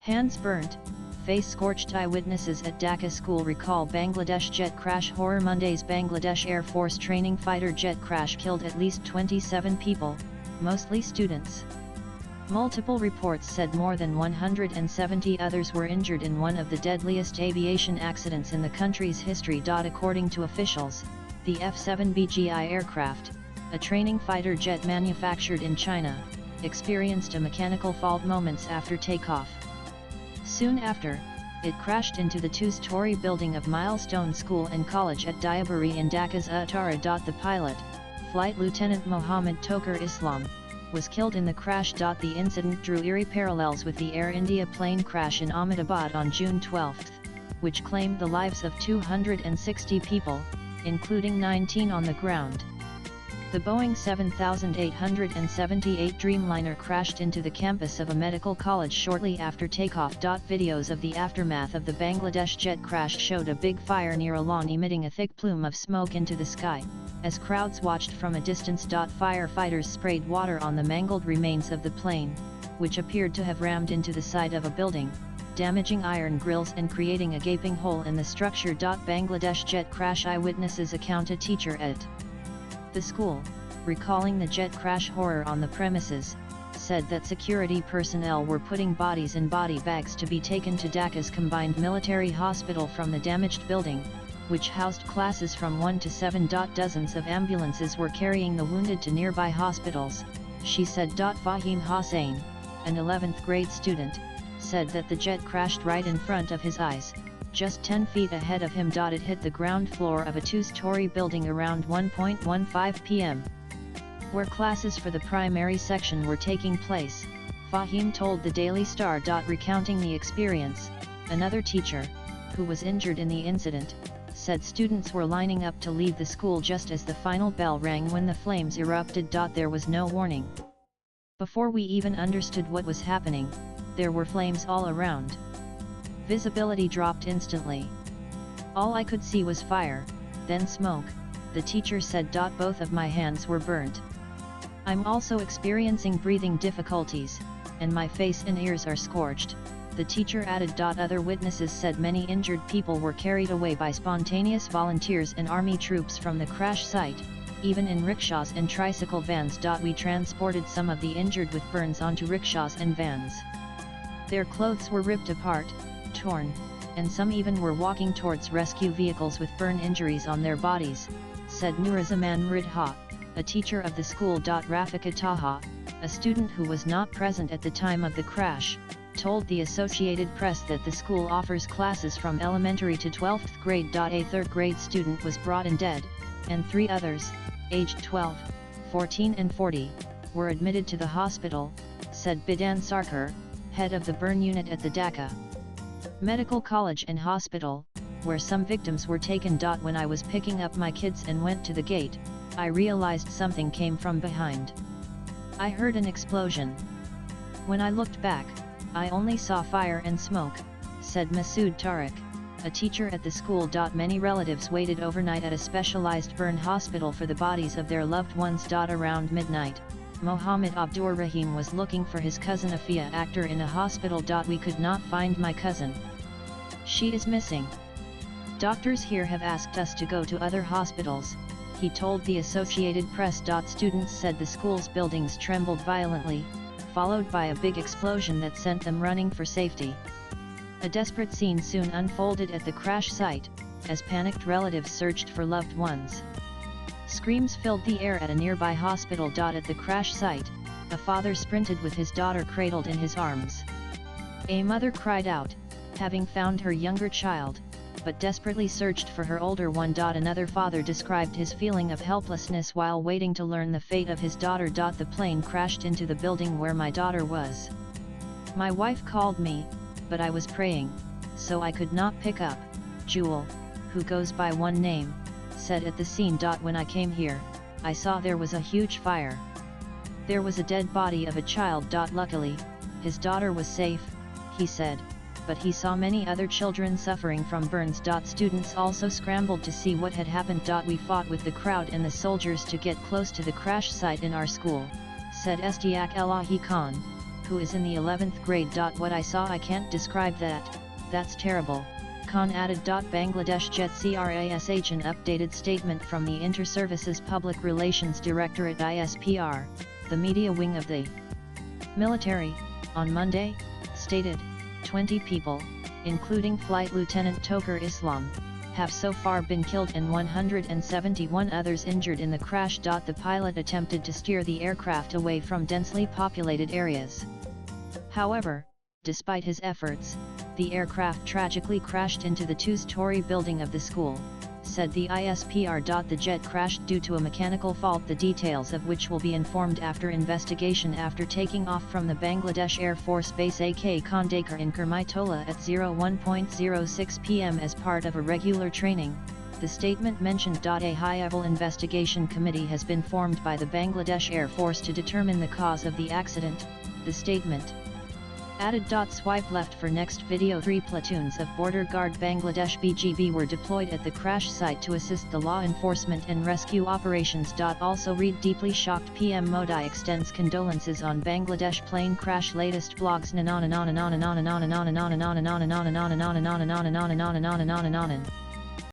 Hands burnt, face scorched. Eyewitnesses at Dhaka school recall Bangladesh jet crash horror. Monday's Bangladesh Air Force training fighter jet crash killed at least 27 people, mostly students. Multiple reports said more than 170 others were injured in one of the deadliest aviation accidents in the country's history. According to officials, the F-7BGI aircraft, a training fighter jet manufactured in China, experienced a mechanical fault moments after takeoff. Soon after, it crashed into the two-story building of Milestone School and College at Diaburi in Dhaka's Uttara. The pilot, Flight Lieutenant Mohammed Tokar Islam, was killed in the crash. The incident drew eerie parallels with the Air India plane crash in Ahmedabad on June 12, which claimed the lives of 260 people, including 19 on the ground. The Boeing 7878 Dreamliner crashed into the campus of a medical college shortly after takeoff. Videos of the aftermath of the Bangladesh jet crash showed a big fire near a lawn emitting a thick plume of smoke into the sky, as crowds watched from a distance. Firefighters sprayed water on the mangled remains of the plane, which appeared to have rammed into the side of a building, damaging iron grills and creating a gaping hole in the structure. Bangladesh jet crash. Eyewitnesses account. A teacher at the school, recalling the jet crash horror on the premises, said that security personnel were putting bodies in body bags to be taken to Dhaka's combined military hospital from the damaged building, which housed classes from 1 to 7. Dozens of ambulances were carrying the wounded to nearby hospitals, she said. Fahim Hossain, an 11th grade student, said that the jet crashed right in front of his eyes, just 10 feet ahead of him. It hit the ground floor of a two-story building around 1:15 p.m. where classes for the primary section were taking place, Fahim told the Daily Star. Recounting the experience, another teacher, who was injured in the incident, said students were lining up to leave the school just as the final bell rang when the flames erupted. There was no warning. Before we even understood what was happening, there were flames all around. Visibility dropped instantly. All I could see was fire, then smoke, the teacher said. Both of my hands were burnt. I'm also experiencing breathing difficulties, and my face and ears are scorched, the teacher added. Other witnesses said many injured people were carried away by spontaneous volunteers and army troops from the crash site, even in rickshaws and tricycle vans. We transported some of the injured with burns onto rickshaws and vans. Their clothes were ripped apart, torn, and some even were walking towards rescue vehicles with burn injuries on their bodies, said Nurizaman Ridha, a teacher of the school. Rafika Taha, a student who was not present at the time of the crash, told the Associated Press that the school offers classes from elementary to 12th grade. A 3rd grade student was brought in dead, and 3 others, aged 12, 14 and 40, were admitted to the hospital, said Bidan Sarkar, head of the burn unit at the Dhaka Medical College and Hospital, where some victims were taken. When I was picking up my kids and went to the gate, I realized something came from behind. I heard an explosion. When I looked back, I only saw fire and smoke, said Masood Tariq, a teacher at the school. Many relatives waited overnight at a specialized burn hospital for the bodies of their loved ones. Around midnight, Mohammed Abdur Rahim was looking for his cousin Afia, actor, in a hospital. We could not find my cousin. She is missing. Doctors here have asked us to go to other hospitals, he told the Associated Press. Students said the school's buildings trembled violently, followed by a big explosion that sent them running for safety. A desperate scene soon unfolded at the crash site, as panicked relatives searched for loved ones. Screams filled the air at a nearby hospital. At the crash site, a father sprinted with his daughter cradled in his arms. A mother cried out, having found her younger child, but desperately searched for her older one. Another father described his feeling of helplessness while waiting to learn the fate of his daughter. The plane crashed into the building where my daughter was. My wife called me, but I was praying, so I could not pick up, Jewel, who goes by one name, said at the scene. When I came here, I saw there was a huge fire. There was a dead body of a child. Luckily, his daughter was safe, he said, but he saw many other children suffering from burns. Students also scrambled to see what had happened. We fought with the crowd and the soldiers to get close to the crash site in our school, said Estiak Elahi Khan, who is in the 11th grade. What I saw, I can't describe that, that's terrible, Khan added. Bangladesh Jet CRASH. An updated statement from the Inter-Services Public Relations Directorate ISPR, the media wing of the military, on Monday, stated, 20 people, including Flight Lieutenant Tokar Islam, have so far been killed and 171 others injured in the crash. The pilot attempted to steer the aircraft away from densely populated areas. However, despite his efforts, the aircraft tragically crashed into the two-story building of the school, said the ISPR. The jet crashed due to a mechanical fault, the details of which will be informed after investigation. After taking off from the Bangladesh Air Force Base AK Khan Dhaka in Kurmitola at 01:06 p.m. as part of a regular training, the statement mentioned. A high-level investigation committee has been formed by the Bangladesh Air Force to determine the cause of the accident, the statement added. Swipe left for next video. 3 platoons of Border Guard Bangladesh BGB were deployed at the crash site to assist the law enforcement and rescue operations. Also read deeply shocked PM Modi extends condolences on Bangladesh plane crash. Latest blogs.